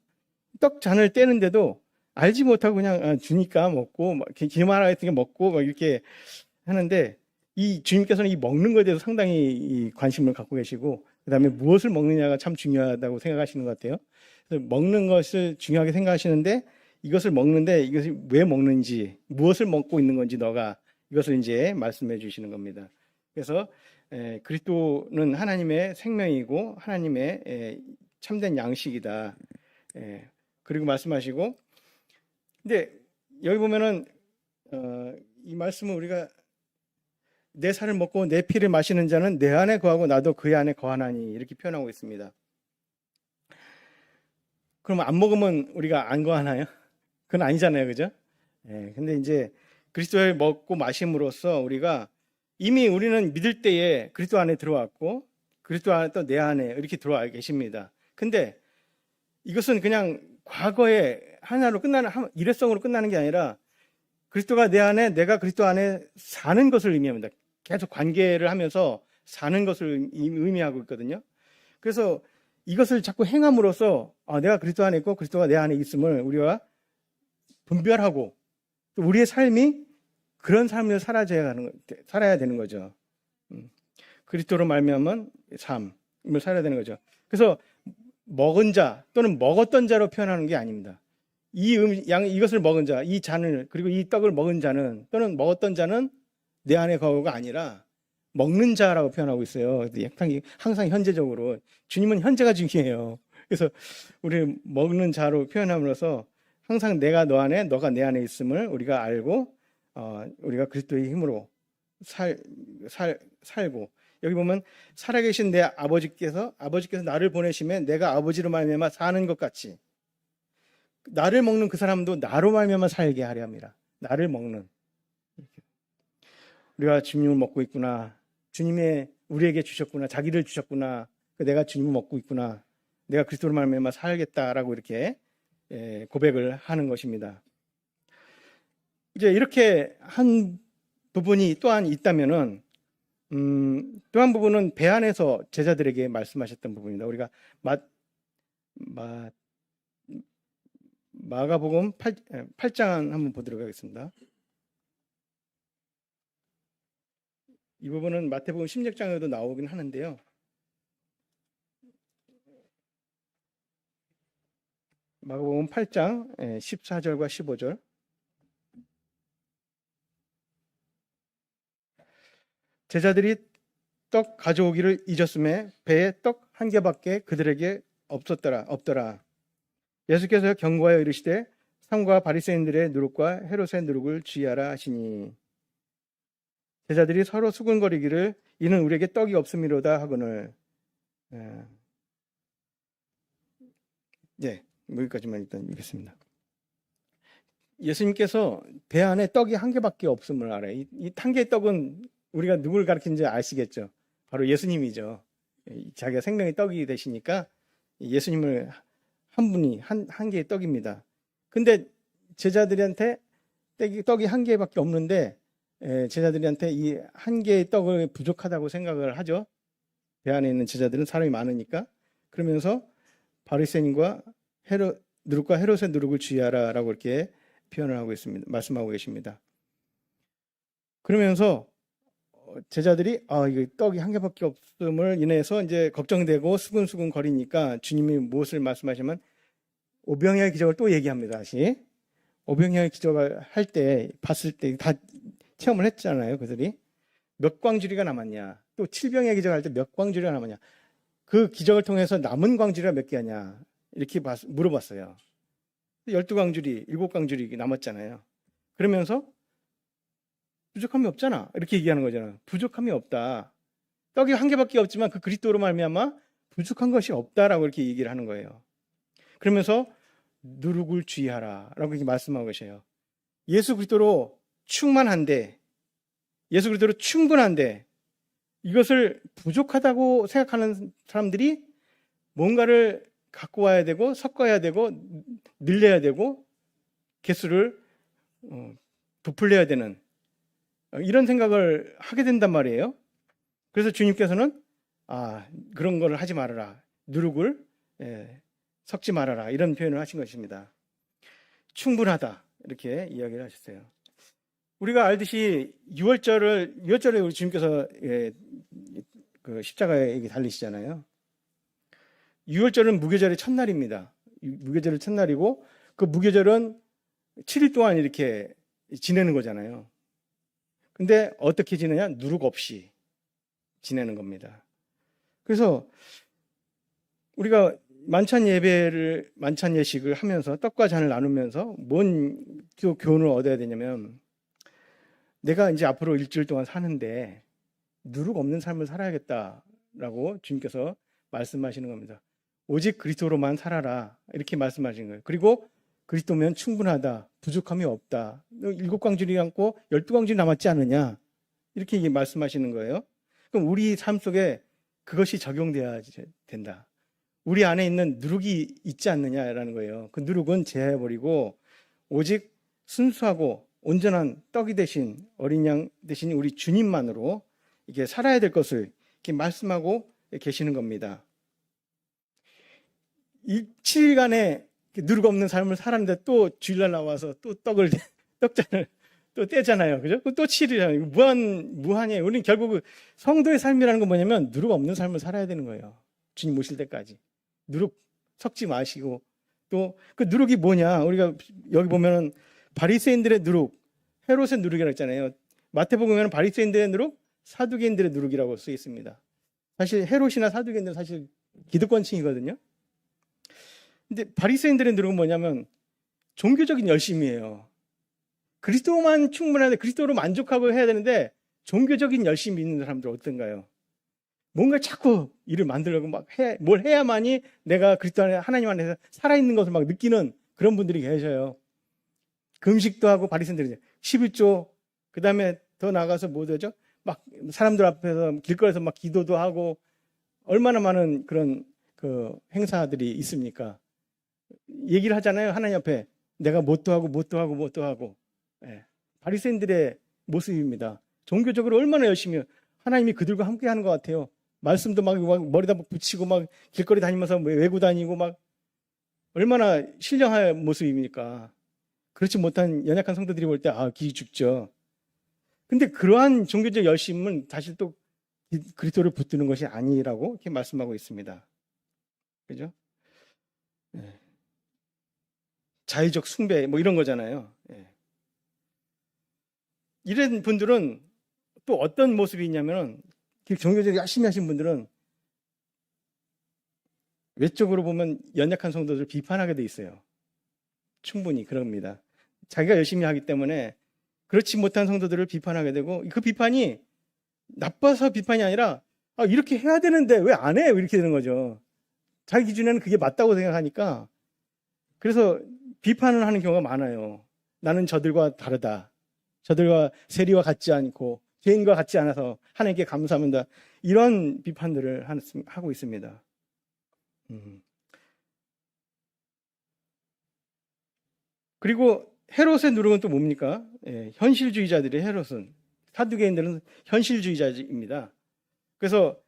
떡 잔을 떼는데도 알지 못하고 그냥 주니까 먹고, 기념하라 했으니까 먹고 막 이렇게 하는데, 이 주님께서는 이 먹는 것에 대해서 상당히 이 관심을 갖고 계시고, 그 다음에 무엇을 먹느냐가 참 중요하다고 생각하시는 것 같아요. 그래서 먹는 것을 중요하게 생각하시는데, 이것을 먹는데 이것이 왜 먹는지, 무엇을 먹고 있는 건지 너가, 이것을 이제 말씀해 주시는 겁니다. 그래서 그리스도는 하나님의 생명이고 하나님의 참된 양식이다. 그리고 말씀하시고, 근데 여기 보면은 이 말씀은 우리가 내 살을 먹고 내 피를 마시는 자는 내 안에 거하고 나도 그의 안에 거하나니, 이렇게 표현하고 있습니다. 그러면 안 먹으면 우리가 안 거하나요? 그건 아니잖아요, 그죠? 근데 이제 그리스도를 먹고 마심으로써 우리가 이미 우리는 믿을 때에 그리스도 안에 들어왔고, 그리스도 안에 또 내 안에 이렇게 들어와 계십니다. 근데 이것은 그냥 과거에 하나로 끝나는 일회성으로 끝나는 게 아니라 그리스도가 내 안에 내가 그리스도 안에 사는 것을 의미합니다. 계속 관계를 하면서 사는 것을 의미하고 있거든요. 그래서 이것을 자꾸 행함으로써 내가 그리스도 안에 있고 그리스도가 내 안에 있음을 우리가 분별하고 또 우리의 삶이 그런 삶을 살아야 되는 거죠. 그리스도로 말미암은 삶을 살아야 되는 거죠. 그래서 먹은 자 또는 먹었던 자로 표현하는 게 아닙니다. 이것을 먹은 자, 이 잔을 그리고 이 떡을 먹은 자는 또는 먹었던 자는 내 안에 거가 아니라 먹는 자라고 표현하고 있어요. 항상 현재적으로 주님은 현재가 중요해요. 그래서 우리 먹는 자로 표현함으로써 항상 내가 너 안에 너가 내 안에 있음을 우리가 알고 우리가 그리스도의 힘으로 살고 여기 보면 살아계신 내 아버지께서 나를 보내심에 내가 아버지로 말미암아 사는 것 같이 나를 먹는 그 사람도 나로 말미암아 살게 하려 합니다. 나를 먹는 우리가 주님을 먹고 있구나. 주님의 우리에게 주셨구나. 자기를 주셨구나. 내가 주님을 먹고 있구나. 내가 그리스도로 말미암아 살겠다라고 이렇게 고백을 하는 것입니다. 이제 이렇게 한 부분이 또한 있다면은 또 한 부분은 배 안에서 제자들에게 말씀하셨던 부분입니다. 우리가 마가복음 8장 한번 보도록 하겠습니다. 이 부분은 마태복음 16장에도 나오긴 하는데요. 마가복음 8장 14절과 15절. 제자들이 떡 가져오기를 잊었음에 배에 떡 한 개밖에 그들에게 없더라. 예수께서 경고하여 이르시되 삼가 바리새인들의 누룩과 헤롯의 누룩을 주의하라 하시니 제자들이 서로 수군거리기를 이는 우리에게 떡이 없음이로다 하거늘. 여기까지만 일단 읽겠습니다. 예수님께서 배 안에 떡이 한 개밖에 없음을 알아요. 이 한 개의 떡은 우리가 누굴 가리키는지 아시겠죠? 바로 예수님이죠. 자기가 생명의 떡이 되시니까 예수님을 한 분이 한 개의 떡입니다. 근데 제자들한테 떡이 한 개밖에 없는데 제자들한테 이 한 개의 떡을 부족하다고 생각을 하죠. 배 안에 있는 제자들은 사람이 많으니까. 그러면서 바리새인과 누룩과 헤롯의 누룩을 주의하라라고 이렇게 표현을 하고 있습니다. 말씀하고 계십니다. 그러면서 제자들이 이 떡이 한 개밖에 없음을 인해서 이제 걱정되고 수근수근 거리니까 주님이 무엇을 말씀하시면 오병이어의 기적을 또 얘기합니다. 다시 오병이어의 기적을 할 때 봤을 때 다 체험을 했잖아요. 그들이 몇 광주리가 남았냐, 또 칠병의 기적을 할 때 몇 광주리가 남았냐, 그 기적을 통해서 남은 광주리가 몇 개냐 이렇게 물어봤어요. 12광주리, 7광주리 남았잖아요. 그러면서 부족함이 없잖아 이렇게 얘기하는 거잖아. 부족함이 없다. 떡이 한 개밖에 없지만 그 그리스도로 말미암아 부족한 것이 없다라고 이렇게 얘기를 하는 거예요. 그러면서 누룩을 주의하라 라고 이렇게 말씀하고 계셔요. 예수 그리스도로 충만한데, 예수 그리스도로 충분한데 이것을 부족하다고 생각하는 사람들이 뭔가를 갖고 와야 되고 섞어야 되고 늘려야 되고 개수를 부풀려야 되는 이런 생각을 하게 된단 말이에요. 그래서 주님께서는 그런 걸 하지 말아라. 누룩을 섞지 말아라. 이런 표현을 하신 것입니다. 충분하다. 이렇게 이야기를 하셨어요. 우리가 알듯이 6월절에 우리 주님께서 그 십자가에 달리시잖아요. 6월절은 무교절의 첫날입니다. 무교절의 첫날이고 그 무교절은 7일 동안 이렇게 지내는 거잖아요. 근데 어떻게 지내냐? 누룩 없이 지내는 겁니다. 그래서 우리가 만찬 예식을 하면서 떡과 잔을 나누면서 뭔 교훈을 얻어야 되냐면 내가 이제 앞으로 일주일 동안 사는데 누룩 없는 삶을 살아야겠다라고 주님께서 말씀하시는 겁니다. 오직 그리스도로만 살아라 이렇게 말씀하시는 거예요. 그리고 그리스도면 충분하다. 부족함이 없다. 7광주리 남고 12광주리 남았지 않느냐. 이렇게 말씀하시는 거예요. 그럼 우리 삶 속에 그것이 적용돼야 된다. 우리 안에 있는 누룩이 있지 않느냐라는 거예요. 그 누룩은 제해버리고 오직 순수하고 온전한 떡이 되신 어린 양 되신 우리 주님만으로 이게 살아야 될 것을 이렇게 말씀하고 계시는 겁니다. 이 7일간의 누룩 없는 삶을 살았는데 또 주일날 나와서 또 떡잔을 또 떼잖아요. 그죠? 또 7일이잖아요. 무한이에요. 우리는 결국 성도의 삶이라는 건 뭐냐면 누룩 없는 삶을 살아야 되는 거예요. 주님 오실 때까지. 누룩 섞지 마시고 또 그 누룩이 뭐냐? 우리가 여기 보면은 바리새인들의 누룩, 헤롯의 누룩이라고 했잖아요. 마태복음에는 바리새인들의 누룩, 사두개인들의 누룩이라고 쓰여 있습니다. 사실 헤롯이나 사두개인들은 사실 기득권층이거든요. 근데 바리새인들의 누룩은 뭐냐면 종교적인 열심이에요. 그리스도만 충분한데 그리스도로 만족하고 해야 되는데 종교적인 열심이 있는 사람들 어떤가요? 뭔가 자꾸 일을 만들려고 뭘 해야만이 내가 그리스도 안에 하나님 안에서 살아있는 것을 막 느끼는 그런 분들이 계셔요. 금식도 하고 바리새인들이 11조 그다음에 더 나가서 뭐 되죠? 막 사람들 앞에서 길거리에서 막 기도도 하고 얼마나 많은 그런 그 행사들이 있습니까? 얘기를 하잖아요. 하나님 앞에 내가 뭣도 하고 예. 바리새인들의 모습입니다. 종교적으로 얼마나 열심히 하나님이 그들과 함께 하는 것 같아요. 말씀도 막 머리다 막 붙이고 막 길거리 다니면서 외고 다니고 막 얼마나 신령할 모습입니까? 그렇지 못한 연약한 성도들이 볼 때 기이 죽죠. 근데 그러한 종교적 열심은 사실 또 그리스도를 붙드는 것이 아니라고 이렇게 말씀하고 있습니다. 그죠? 예. 자의적 숭배 뭐 이런 거잖아요. 예. 이런 분들은 또 어떤 모습이 있냐면은 종교적으로 열심히 하신 분들은 외적으로 보면 연약한 성도들을 비판하게 돼 있어요. 충분히 그럽니다. 자기가 열심히 하기 때문에 그렇지 못한 성도들을 비판하게 되고 그 비판이 나빠서 비판이 아니라 이렇게 해야 되는데 왜 안 해? 이렇게 되는 거죠. 자기 기준에는 그게 맞다고 생각하니까 그래서 비판을 하는 경우가 많아요. 나는 저들과 다르다. 저들과 세리와 같지 않고 죄인과 같지 않아서 하나님께 감사합니다. 이런 비판들을 하고 있습니다. 그리고 헤롯의 누룩은 또 뭡니까? 현실주의자들의 헤롯은 사두개인들은 현실주의자입니다. 그래서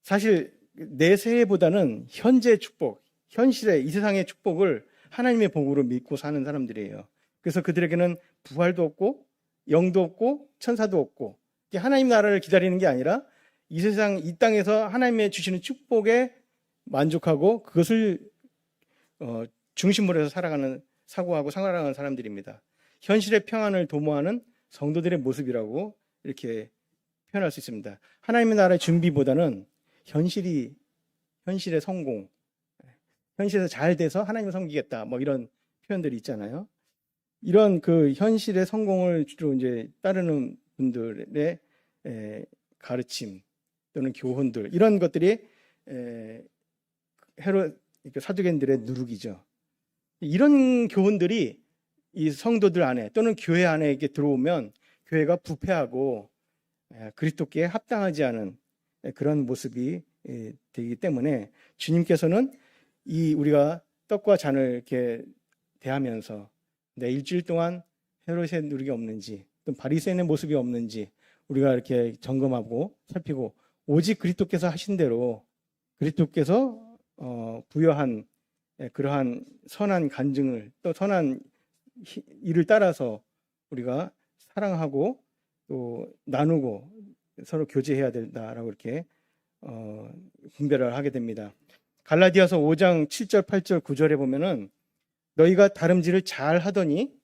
사실 내세보다는 현재 축복, 현실의 이 세상의 축복을 하나님의 복으로 믿고 사는 사람들이에요. 그래서 그들에게는 부활도 없고 영도 없고 천사도 없고 하나님 나라를 기다리는 게 아니라 이 세상 이 땅에서 하나님의 주시는 축복에 만족하고 그것을 중심으로 해서 사고하고 살아가는 사람들입니다. 현실의 평안을 도모하는 성도들의 모습이라고 이렇게 표현할 수 있습니다. 하나님의 나라의 준비보다는 현실의 성공, 현실에서 잘 돼서 하나님을 섬기겠다 뭐 이런 표현들이 있잖아요. 이런 그 현실의 성공을 주로 이제 따르는 분들의 가르침 또는 교훈들 이런 것들이 헤롯 사두개인들의 누룩이죠. 이런 교훈들이 이 성도들 안에 또는 교회 안에 이렇게 들어오면 교회가 부패하고 그리스도께 합당하지 않은 그런 모습이 되기 때문에 주님께서는 우리가 떡과 잔을 이렇게 대하면서 내 일주일 동안 헤롯의 누룩이 없는지 또 바리새인의 모습이 없는지 우리가 이렇게 점검하고 살피고 오직 그리스도께서 하신 대로 그리스도께서 부여한 그러한 선한 간증을 또 선한 일을 따라서 우리가 사랑하고 또 나누고 서로 교제해야 된다라고 이렇게 분별을 하게 됩니다. 갈라디아서 5장 7절 8절 9절에 보면은 너희가 다름질을 잘 하더니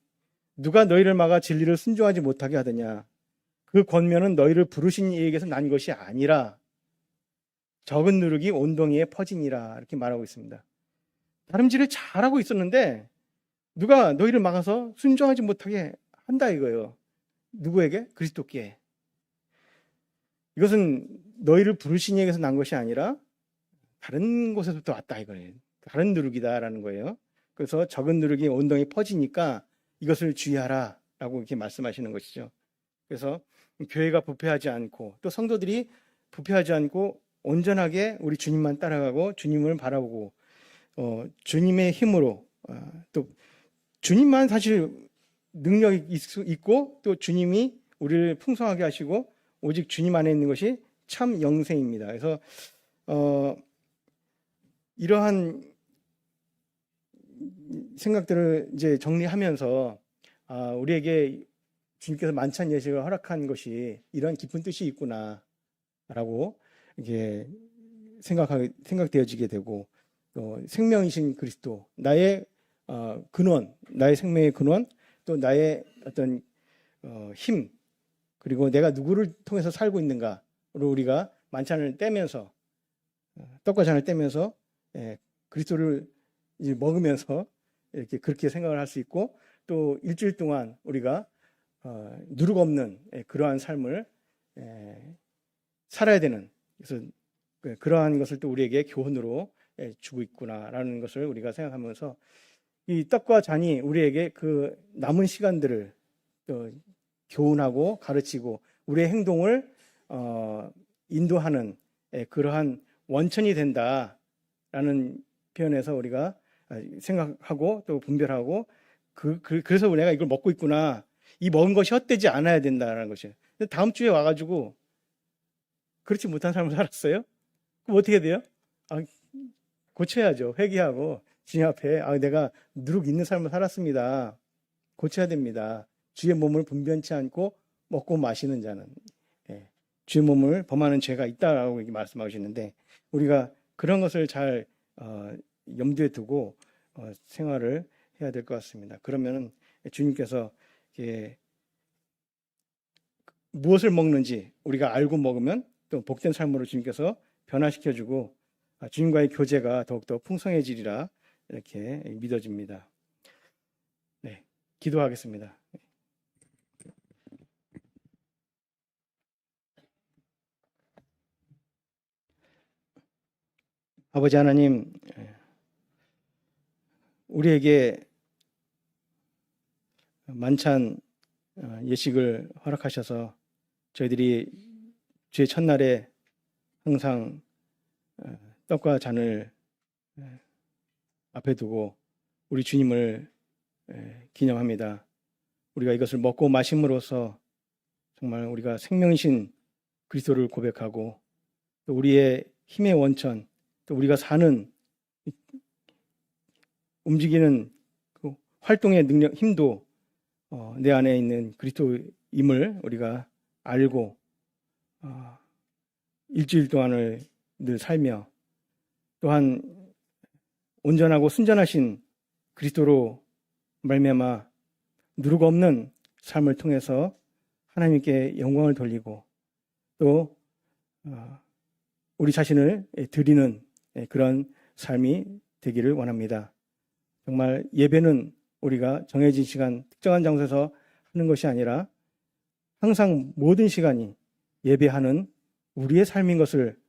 누가 너희를 막아 진리를 순종하지 못하게 하더냐 그 권면은 너희를 부르신 이에게서 난 것이 아니라 적은 누룩이 온 동이에 퍼지니라 이렇게 말하고 있습니다. 다름질을 잘하고 있었는데 누가 너희를 막아서 순종하지 못하게 한다 이거예요. 누구에게? 그리스도께. 이것은 너희를 부르신 이에게서 난 것이 아니라 다른 곳에서부터 왔다 이거예요. 다른 누룩이다라는 거예요. 그래서 적은 누룩이 온 동이 퍼지니까 이것을 주의하라라고 이렇게 말씀하시는 것이죠. 그래서 교회가 부패하지 않고 또 성도들이 부패하지 않고 온전하게 우리 주님만 따라가고 주님을 바라보고 주님의 힘으로 또 주님만 사실 능력이 있고 또 주님이 우리를 풍성하게 하시고 오직 주님 안에 있는 것이 참 영생입니다. 그래서 이러한 생각들을 이제 정리하면서 우리에게 주님께서 만찬 예식을 허락한 것이 이런 깊은 뜻이 있구나라고 이게 생각되어지게 되고 또 생명이신 그리스도 나의 근원, 나의 생명의 근원, 또 나의 어떤 힘 그리고 내가 누구를 통해서 살고 있는가로 우리가 만찬을 떼면서 떡과 잔을 떼면서 그리스도를 이제 먹으면서 이렇게 그렇게 생각을 할 수 있고 또 일주일 동안 우리가 누룩 없는 그러한 삶을 살아야 되는 그래서 그러한 것을 또 우리에게 교훈으로 주고 있구나라는 것을 우리가 생각하면서 이 떡과 잔이 우리에게 그 남은 시간들을 또 교훈하고 가르치고 우리의 행동을 인도하는 그러한 원천이 된다라는 표현에서 우리가 생각하고 또 분별하고 그래서 내가 이걸 먹고 있구나. 이 먹은 것이 헛되지 않아야 된다는 것이에요. 근데 다음 주에 와가지고 그렇지 못한 삶을 살았어요? 그럼 어떻게 돼요? 고쳐야죠. 회개하고 주님 앞에 내가 누룩 있는 삶을 살았습니다. 고쳐야 됩니다. 주의 몸을 분변치 않고 먹고 마시는 자는 주의 몸을 범하는 죄가 있다라고 말씀하시는데 우리가 그런 것을 잘 염두에 두고 생활을 해야 될 것 같습니다. 그러면 주님께서 무엇을 먹는지 우리가 알고 먹으면 또 복된 삶으로 주님께서 변화시켜주고 주님과의 교제가 더욱더 풍성해지리라 이렇게 믿어집니다. 네, 기도하겠습니다. 아버지 하나님, 우리에게 만찬 예식을 허락하셔서 저희들이 주의 첫날에 항상 떡과 잔을 앞에 두고 우리 주님을 기념합니다. 우리가 이것을 먹고 마심으로써 정말 우리가 생명이신 그리스도를 고백하고 또 우리의 힘의 원천 또 우리가 사는 움직이는 그 활동의 능력 힘도 내 안에 있는 그리스도임을 우리가 알고 일주일 동안을 늘 살며 또한 온전하고 순전하신 그리스도로 말미암아 누룩 없는 삶을 통해서 하나님께 영광을 돌리고 또 우리 자신을 드리는 그런 삶이 되기를 원합니다. 정말 예배는 우리가 정해진 시간, 특정한 장소에서 하는 것이 아니라 항상 모든 시간이 예배하는 우리의 삶인 것을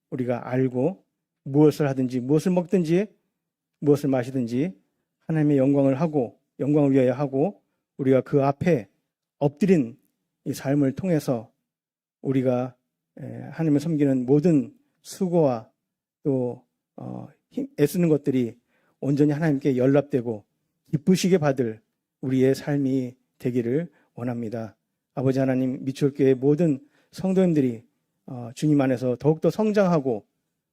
우리가 알고 무엇을 하든지 무엇을 먹든지 무엇을 마시든지 하나님의 영광을 하고 영광을 위하여 하고 우리가 그 앞에 엎드린 이 삶을 통해서 우리가 하나님을 섬기는 모든 수고와 또 애쓰는 것들이 온전히 하나님께 연락되고 기쁘시게 받을 우리의 삶이 되기를 원합니다. 아버지 하나님, 미추홀교회 모든 성도님들이 주님 안에서 더욱더 성장하고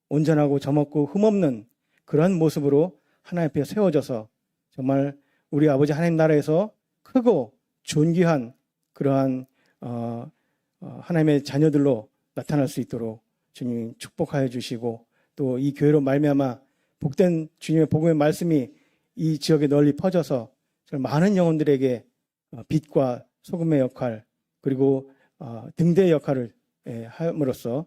온전하고 점없고 흠없는 그러한 모습으로 하나님 앞에 세워져서 정말 우리 아버지 하나님 나라에서 크고 존귀한 그러한 하나님의 자녀들로 나타날 수 있도록 주님 축복하여 주시고 또 이 교회로 말미암아 복된 주님의 복음의 말씀이 이 지역에 널리 퍼져서 많은 영혼들에게 빛과 소금의 역할 그리고 등대의 역할을 함으로써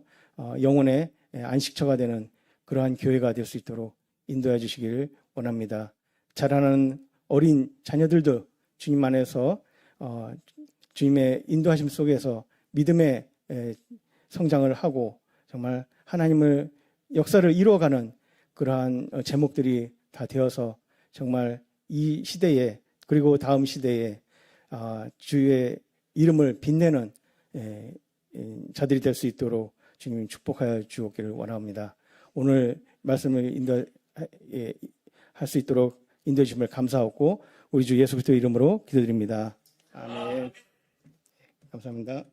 영혼의 안식처가 되는 그러한 교회가 될 수 있도록 인도해 주시기를 원합니다. 자라나는 어린 자녀들도 주님 안에서 주님의 인도하심 속에서 믿음의 성장을 하고 정말 하나님을 역사를 이루어가는 그러한 제목들이 다 되어서 정말 이 시대에 그리고 다음 시대에 주의 이름을 빛내는 자들이 될 수 있도록 주님 축복하여 주옵기를 원합니다. 오늘 말씀을 할 수 있도록 인도해 주심을 감사하고 우리 주 예수 그리스도 이름으로 기도드립니다. 아멘. 감사합니다.